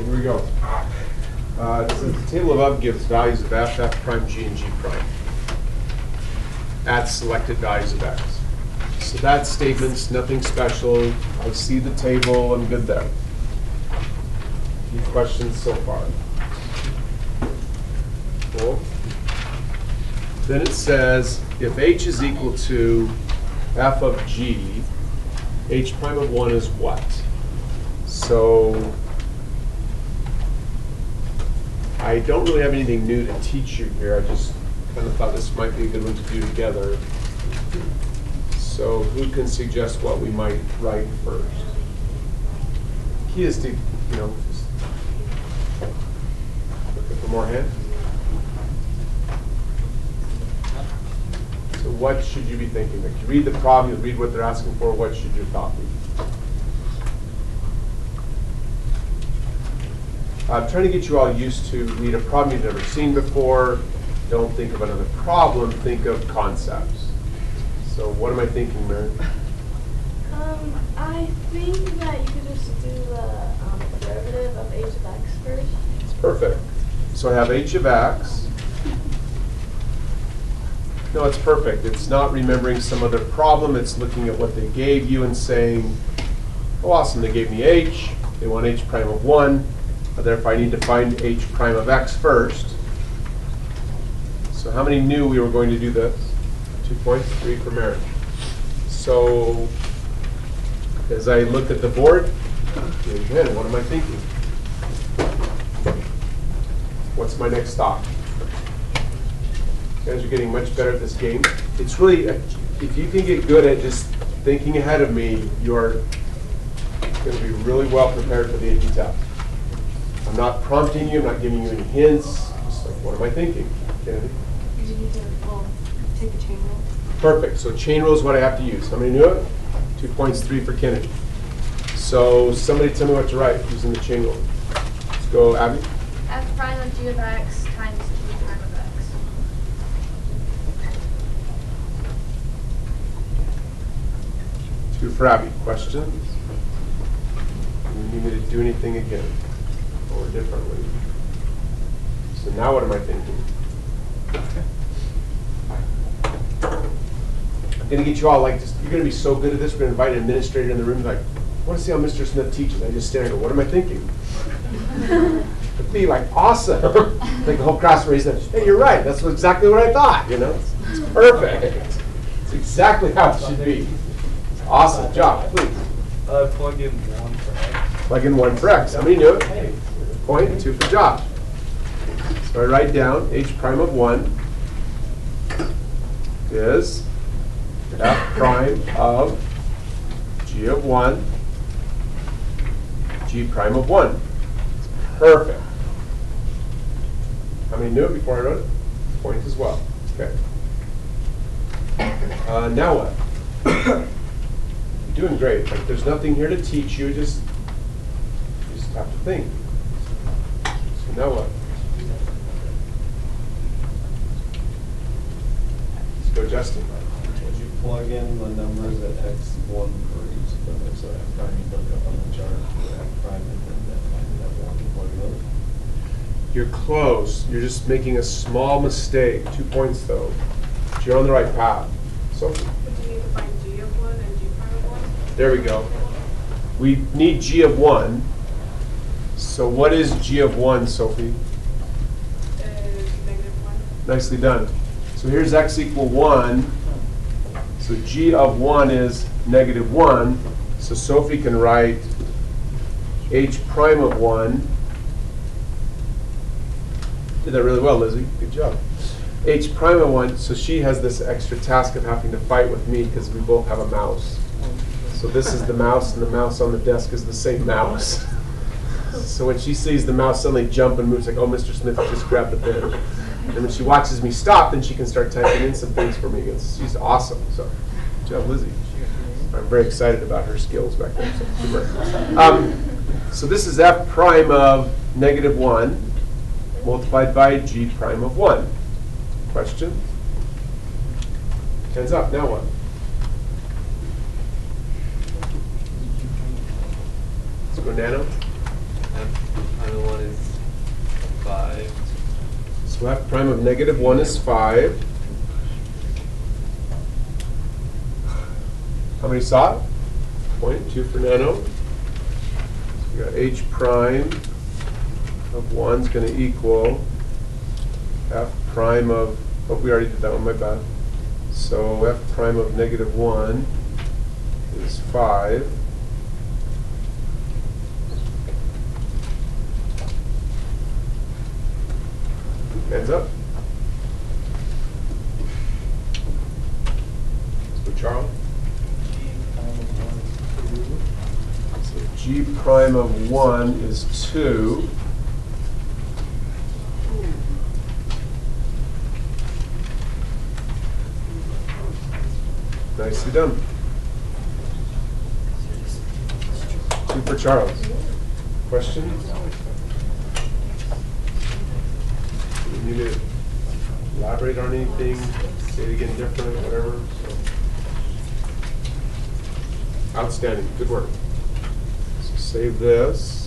here we go. It says the table above gives values of f, f prime, g, and g prime at selected values of x. So that statement's nothing special. I see the table, I'm good there. Any questions so far? Cool. Then it says if h is equal to f of g, h prime of 1 is what? So I don't really have anything new to teach you here. I just kind of thought this might be a good one to do together. So who can suggest what we might write first? Key is to, just looking for more hands. So what should you be thinking? Like you read the problem, you read what they're asking for, what should your thought be? I'm trying to get you all used to read a problem you've never seen before. Don't think of another problem, think of concepts. So what am I thinking, Mary? I think that you could just do the derivative of h of x first. It's perfect. So I have h of x. No, it's perfect. It's not remembering some other problem. It's looking at what they gave you and saying, oh, awesome, they gave me h. They want h prime of 1. Therefore, I need to find h prime of x first. So how many knew we were going to do this? 2 points, 3 for Mary. So as I look at the board, again, what am I thinking? What's my next stop? You guys are getting much better at this game. It's really, if you can get good at just thinking ahead of me, you're going to be really well prepared for the AP test. I'm not prompting you, I'm not giving you any hints. Just like, what am I thinking? Kennedy? You need to take the chain rule. Perfect. So chain rule is what I have to use. How many knew it? 2 points, 3 for Kennedy. So somebody tell me what to write using the chain rule. Let's go, Abby. F prime of g of x times g prime of x. 2 for Abby. Questions? Do you need me to do anything again or differently? So now what am I thinking? I'm going to get you all like, you're going to be so good at this, we're going to invite an administrator in the room like, I want to see how Mr. Smith teaches. I just stand and go, what am I thinking? It'd be like, awesome. Like the whole class raised their hand. Hey, you're right. That's exactly what I thought. It's perfect. It's exactly how it should be. Awesome job. Please. Plug in 1 for x. Plug in 1 for x. How many knew it? Point, 2 for Josh. So I write down h prime of 1 is f prime of g of 1, g prime of 1. Perfect. How many knew it before I wrote it? Point as well. Okay. Now what? You're doing great. Like, there's nothing here to teach you. You just have to think. So now what? Let's go, Justin. Would you plug in the numbers at x1 for each of them? So f prime you look up on the chart for f prime and then that 1 plug it over? You're close. You're just making a small mistake. 2 points though. But you're on the right path. So. But you need to find g of 1 and g prime of 1? There we go. We need g of 1. So what is g of 1, Sophie? -1. Nicely done. So here's x equal 1. So g of 1 is -1. So Sophie can write h prime of 1. Did that really well, Lizzie. Good job. H prime of 1. So she has this extra task of having to fight with me because we both have a mouse. So this is the mouse, and the mouse on the desk is the same mouse. So when she sees the mouse suddenly jump and moves, like, oh, Mr. Smith just grabbed the pen. And when she watches me stop, then she can start typing in some things for me. She's awesome. So good job, Lizzie. I'm very excited about her skills back there. So, so this is f prime of -1 multiplied by g prime of 1. Question? Hands up. Now what? Let's go nano. F prime of 1 is 5. So f prime of negative 1 is 5. How many saw it? Point, 2 for Nano. So we got h prime of 1 is going to equal f prime of, oh, we already did that one, my bad. So f prime of negative 1 is 5. Hands up. So Charles? So g prime of 1 is 2. Nicely done. 2 for Charles. Questions? You need to elaborate on anything, say it again different, whatever. So. Outstanding. Good work. So save this.